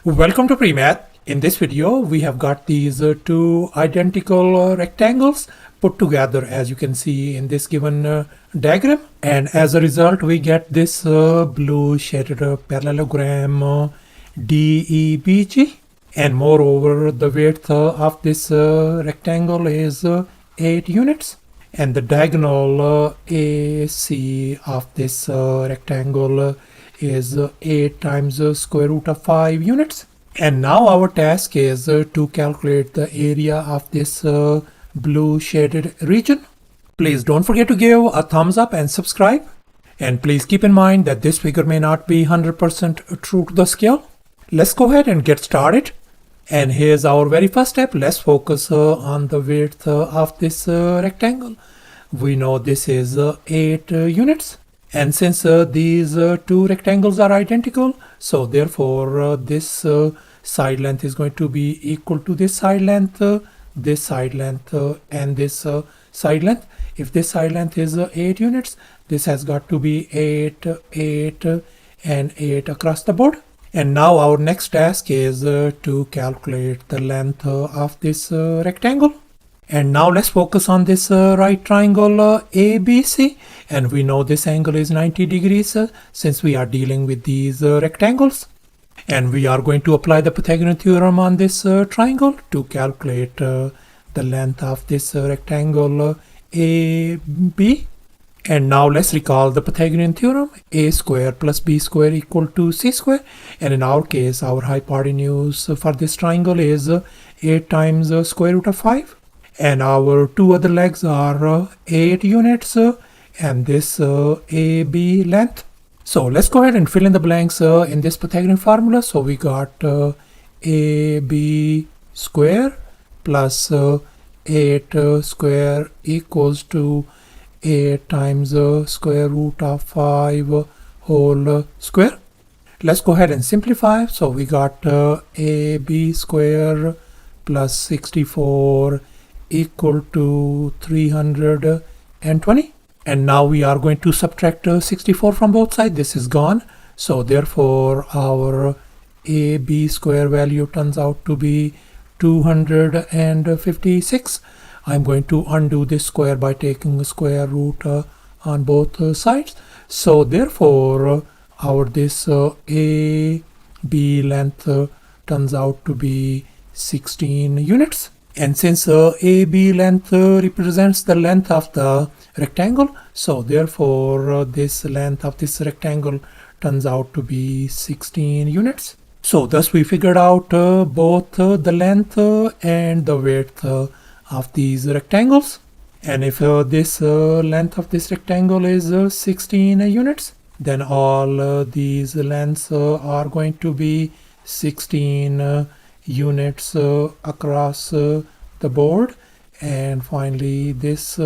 Welcome to PreMath. In this video, we have got these two identical rectangles put together, as you can see in this given diagram. And as a result, we get this blue shaded parallelogram DEBG. And moreover, the width of this rectangle is 8 units. And the diagonal AC of this rectangle is 8 times square root of 5 units. And now our task is to calculate the area of this blue shaded region. Please don't forget to give a thumbs up and subscribe. And please keep in mind that this figure may not be 100% true to the scale. Let's go ahead and get started. And here's our very first step. Let's focus on the width of this rectangle. We know this is 8 units. And since these two rectangles are identical, so therefore this side length is going to be equal to this side length, and this side length. If this side length is 8 units, this has got to be 8, 8, and 8 across the board. And now our next task is to calculate the length of this rectangle. And now let's focus on this right triangle ABC. And we know this angle is 90 degrees since we are dealing with these rectangles. And we are going to apply the Pythagorean Theorem on this triangle to calculate the length of this rectangle AB. And now let's recall the Pythagorean Theorem. A square plus b square equal to c square. And in our case, our hypotenuse for this triangle is 8 times square root of 5. And our two other legs are 8 units and this AB length. So let's go ahead and fill in the blanks in this Pythagorean formula. So we got AB square plus 8 square equals to 8 times square root of 5 whole square. Let's go ahead and simplify. So we got AB square plus 64 equal to 320. And now we are going to subtract 64 from both sides. This is gone. So therefore our AB square value turns out to be 256. I'm going to undo this square by taking the square root on both sides. So therefore our this AB length turns out to be 16 units. And since AB length represents the length of the rectangle, so therefore this length of this rectangle turns out to be 16 units. So thus we figured out both the length and the width of these rectangles. And if this length of this rectangle is 16 units, then all these lengths are going to be 16 units across the board, and finally this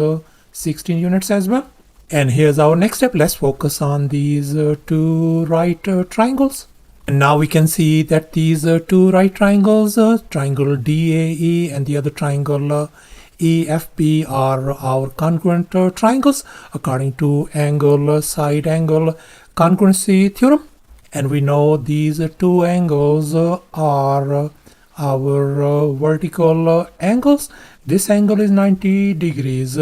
16 units as well. And here's our next step. Let's focus on these two right triangles. And now we can see that these two right triangles, triangle DAE and the other triangle EFB, are our congruent triangles according to angle side angle congruency theorem. And we know these two angles are our vertical angles. This angle is 90 degrees.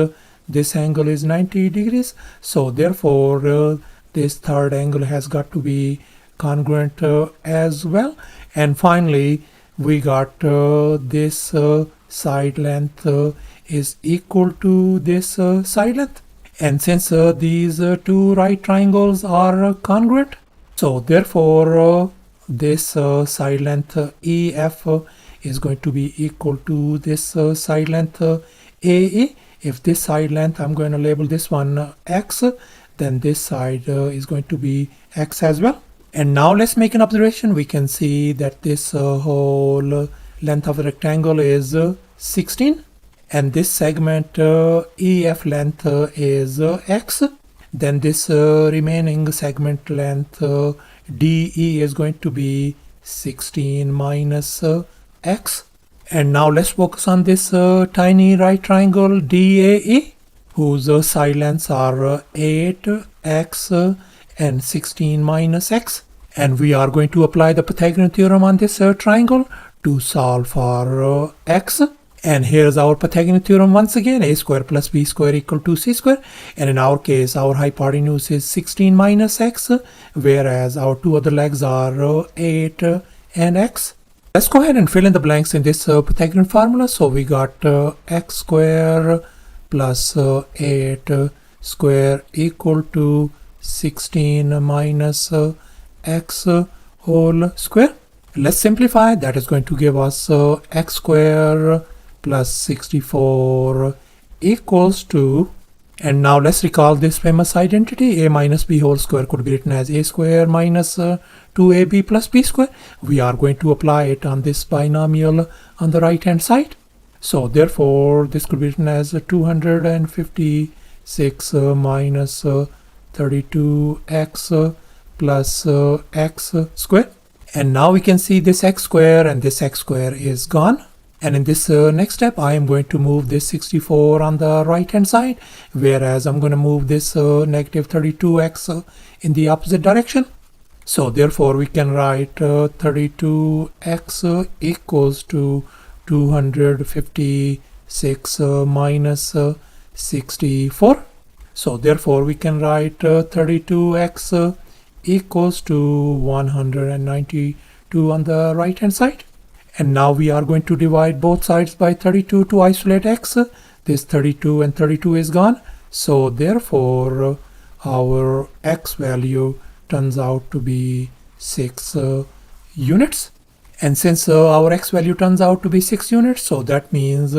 This angle is 90 degrees. So therefore this third angle has got to be congruent as well. And finally we got this side length is equal to this side length. And since these two right triangles are congruent, so therefore this side length EF is going to be equal to this side length AE. If this side length, I'm going to label this one X, then this side is going to be X as well. And now let's make an observation. We can see that this whole length of the rectangle is 16. And this segment EF length is X. Then this remaining segment length DE is going to be 16 minus X. And now let's focus on this tiny right triangle DAE, whose side lengths are 8, X, and 16 minus X. And we are going to apply the Pythagorean theorem on this triangle to solve for x. And here's our Pythagorean theorem once again: a square plus b square equal to c square. And in our case, our hypotenuse is 16 minus x, whereas our two other legs are 8 and x. Let's go ahead and fill in the blanks in this Pythagorean formula. So we got x square plus 8 square equal to 16 minus x whole square. Let's simplify. That is going to give us x square plus 64 equals to, and now let's recall this famous identity: a minus b whole square could be written as a square minus 2ab plus b square. We are going to apply it on this binomial on the right hand side. So therefore this could be written as 256 minus 32x plus x square. And now we can see this x square and this x square is gone. And in this next step, I am going to move this 64 on the right hand side, whereas I'm going to move this negative 32x in the opposite direction. So therefore we can write 32x equals to 256 minus 64. So therefore we can write 32x equals to 192 on the right hand side. And now we are going to divide both sides by 32 to isolate x. This 32 and 32 is gone. So therefore our x value turns out to be 6 units. And since our x value turns out to be 6 units, so that means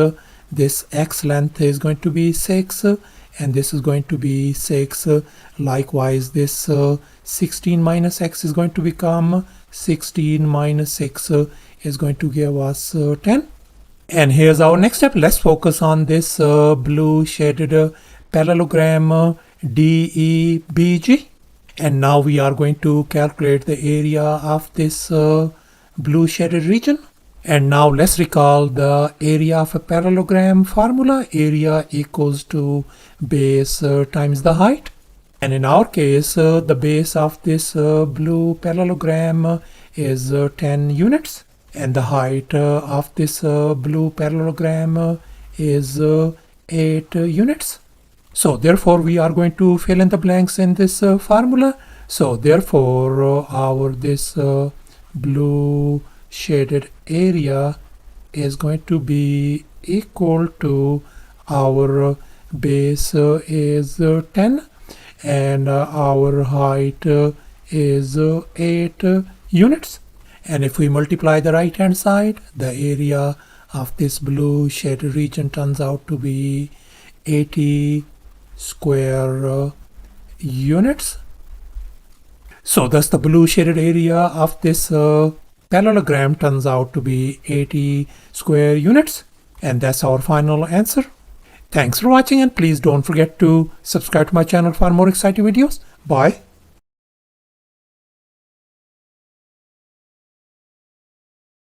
this x length is going to be 6 and this is going to be 6. Likewise, this 16 minus x is going to become 16 minus 6 is going to give us 10. And here's our next step. Let's focus on this blue shaded parallelogram DEBG. And now we are going to calculate the area of this blue shaded region. And now let's recall the area of a parallelogram formula. Area equals to base times the height. And in our case, the base of this blue parallelogram is 10 units. And the height of this blue parallelogram is 8 units. So therefore we are going to fill in the blanks in this formula. So therefore our this blue shaded area is going to be equal to, our base is 10 and our height is 8 units. And if we multiply the right hand side, the area of this blue shaded region turns out to be 80 square units. So thus the blue shaded area of this parallelogram turns out to be 80 square units. And that's our final answer. Thanks for watching, and please don't forget to subscribe to my channel for more exciting videos. Bye.